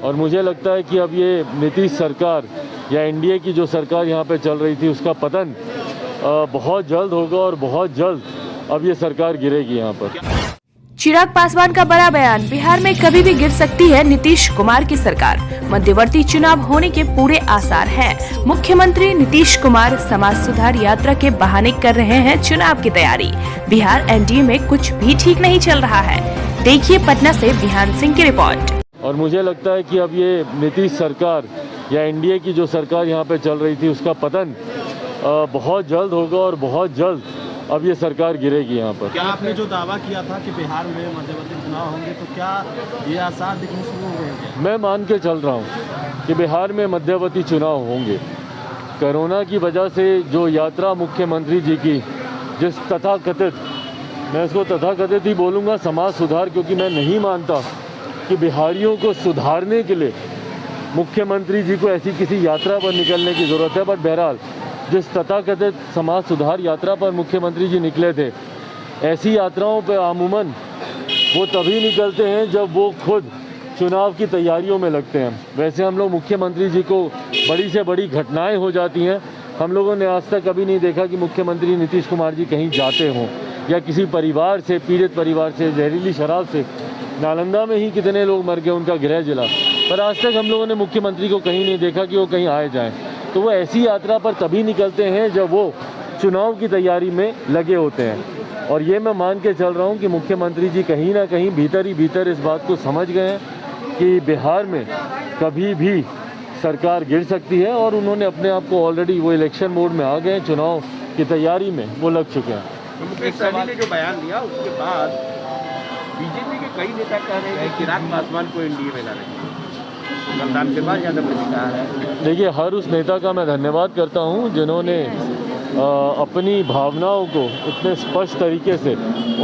और मुझे लगता है कि अब ये नीतीश सरकार या एनडीए की जो सरकार यहाँ पे चल रही थी उसका पतन बहुत जल्द होगा और बहुत जल्द अब ये सरकार गिरेगी यहाँ पर। चिराग पासवान का बड़ा बयान, बिहार में कभी भी गिर सकती है नीतीश कुमार की सरकार, मध्यवर्ती चुनाव होने के पूरे आसार हैं। मुख्यमंत्री नीतीश कुमार समाज सुधार यात्रा के बहाने कर रहे हैं चुनाव की तैयारी। बिहार एनडीए में कुछ भी ठीक नहीं चल रहा है। देखिए पटना से बिहान सिंह की रिपोर्ट। और मुझे लगता है कि अब ये नीतीश सरकार या एनडीए की जो सरकार यहाँ पे चल रही थी उसका पतन बहुत जल्द होगा और बहुत जल्द अब ये सरकार गिरेगी यहाँ पर। क्या आपने जो दावा किया था कि बिहार में मध्यवर्ती चुनाव होंगे, तो क्या ये आसार दिखने शुरू हो गए? मैं मान के चल रहा हूँ कि बिहार में मध्यवर्ती चुनाव होंगे। कोरोना की वजह से जो यात्रा मुख्यमंत्री जी की, जिस तथाकथित, मैं इसको तथाकथित ही बोलूँगा, समाज सुधार, क्योंकि मैं नहीं मानता कि बिहारियों को सुधारने के लिए मुख्यमंत्री जी को ऐसी किसी यात्रा पर निकलने की ज़रूरत है। बट बहरहाल जिस तथाकथित समाज सुधार यात्रा पर मुख्यमंत्री जी निकले थे, ऐसी यात्राओं पर अमूमन वो तभी निकलते हैं जब वो खुद चुनाव की तैयारियों में लगते हैं। वैसे हम लोग मुख्यमंत्री जी को बड़ी से बड़ी घटनाएं हो जाती हैं, हम लोगों ने आज तक कभी नहीं देखा कि मुख्यमंत्री नीतीश कुमार जी कहीं जाते हों या किसी परिवार से, पीड़ित परिवार से जहरीली शराब से, नालंदा में ही कितने लोग मर गए, उनका गृह जिला, पर आज तक हम लोगों ने मुख्यमंत्री को कहीं नहीं देखा कि वो कहीं आए जाएं। तो वो ऐसी यात्रा पर तभी निकलते हैं जब वो चुनाव की तैयारी में लगे होते हैं। और ये मैं मान के चल रहा हूँ कि मुख्यमंत्री जी कहीं ना कहीं भीतर ही भीतर इस बात को समझ गए हैं कि बिहार में कभी भी सरकार गिर सकती है, और उन्होंने अपने आप को ऑलरेडी, वो इलेक्शन मोड में आ गए हैं, चुनाव की तैयारी में वो लग चुके हैं। एक सवाल ने जो बयान दिया उसके बाद बीजेपी के कई नेता कह रहे हैं कि चिराग पासवान को एनडीए में ला रहे हैं, मतदान के बाद ज़्यादा प्रतिकार है। देखिए, हर उस नेता का मैं धन्यवाद करता हूं जिन्होंने अपनी भावनाओं को इतने स्पष्ट तरीके से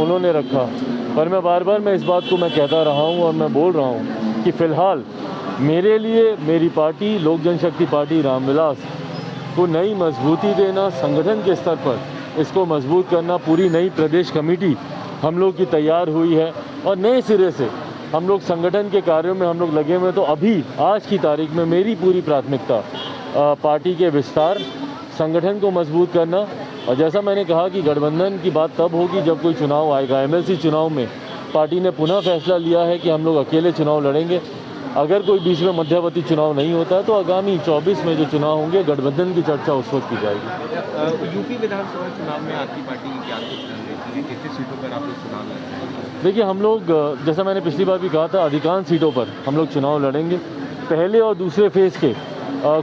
उन्होंने रखा, पर मैं बार बार इस बात को मैं कहता रहा हूं और मैं बोल रहा हूं कि फ़िलहाल मेरे लिए मेरी पार्टी लोक जनशक्ति पार्टी रामविलास को नई मजबूती देना, संगठन के स्तर पर इसको मजबूत करना, पूरी नई प्रदेश कमेटी हम लोग की तैयार हुई है और नए सिरे से हम लोग संगठन के कार्यों में हम लोग लगे हुए हैं। तो अभी आज की तारीख में मेरी पूरी प्राथमिकता पार्टी के विस्तार, संगठन को मजबूत करना, और जैसा मैंने कहा कि गठबंधन की बात तब होगी जब कोई चुनाव आएगा। एमएलसी चुनाव में पार्टी ने पुनः फैसला लिया है कि हम लोग अकेले चुनाव लड़ेंगे। अगर कोई बीच में मध्यवर्ती चुनाव नहीं होता तो आगामी 24 में जो चुनाव होंगे, गठबंधन की चर्चा उस वक्त की जाएगी। यूपी विधानसभा चुनाव में आपकी पार्टी की क्या कितनी सीटों पर आप लोग चुनाव लड़ेंगे? देखिए, हम लोग, जैसा मैंने पिछली बार भी कहा था, अधिकांश सीटों पर हम लोग चुनाव लड़ेंगे। पहले और दूसरे फेज़ के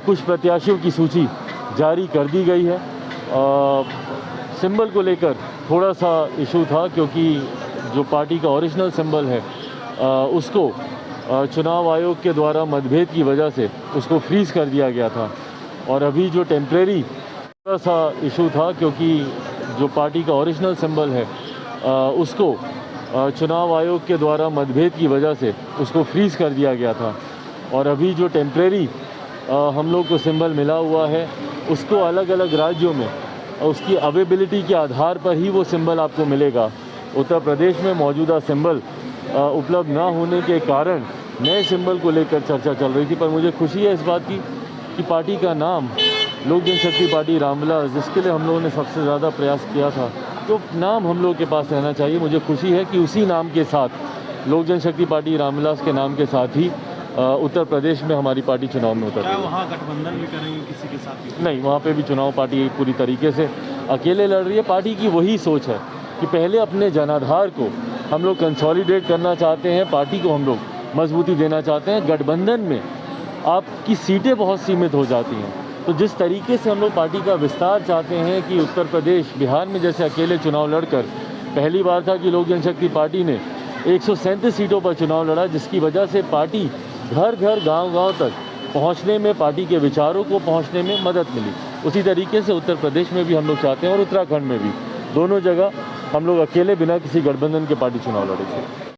कुछ प्रत्याशियों की सूची जारी कर दी गई है। सिंबल को लेकर थोड़ा सा इशू था, क्योंकि जो पार्टी का ओरिजिनल सिंबल है उसको चुनाव आयोग के द्वारा मतभेद की वजह से उसको फ्रीज़ कर दिया गया था। और अभी जो टेम्परेरी थोड़ा सा इशू था, क्योंकि जो पार्टी का ओरिजिनल सिंबल है उसको चुनाव आयोग के द्वारा मतभेद की वजह से उसको फ्रीज़ कर दिया गया था। और अभी जो टेम्परेरी हम लोग को सिंबल मिला हुआ है उसको अलग अलग राज्यों में उसकी अवेलेबिलिटी के आधार पर ही वो सिंबल आपको मिलेगा। उत्तर प्रदेश में मौजूदा सिंबल उपलब्ध ना होने के कारण नए सिंबल को लेकर चर्चा चल रही थी। पर मुझे खुशी है इस बात की कि पार्टी का नाम लोक जनशक्ति पार्टी रामविलास, जिसके लिए हम लोगों ने सबसे ज़्यादा प्रयास किया था, तो नाम हम लोग के पास रहना चाहिए। मुझे खुशी है कि उसी नाम के साथ, लोक जनशक्ति पार्टी रामविलास के नाम के साथ ही उत्तर प्रदेश में हमारी पार्टी चुनाव में उतरेगी। क्या वहाँ गठबंधन भी करेंगे किसी के साथ? नहीं, वहाँ पे भी चुनाव पार्टी पूरी तरीके से अकेले लड़ रही है। पार्टी की वही सोच है कि पहले अपने जनाधार को हम लोग कंसोलिडेट करना चाहते हैं, पार्टी को हम लोग मजबूती देना चाहते हैं। गठबंधन में आपकी सीटें बहुत सीमित हो जाती हैं, तो जिस तरीके से हम लोग पार्टी का विस्तार चाहते हैं कि उत्तर प्रदेश, बिहार में जैसे अकेले चुनाव लड़कर पहली बार था कि लोक जनशक्ति पार्टी ने 137 सीटों पर चुनाव लड़ा, जिसकी वजह से पार्टी घर घर, गांव-गांव तक पहुंचने में, पार्टी के विचारों को पहुंचने में मदद मिली। उसी तरीके से उत्तर प्रदेश में भी हम लोग चाहते हैं और उत्तराखंड में भी, दोनों जगह हम लोग अकेले बिना किसी गठबंधन के पार्टी चुनाव लड़ेंगे।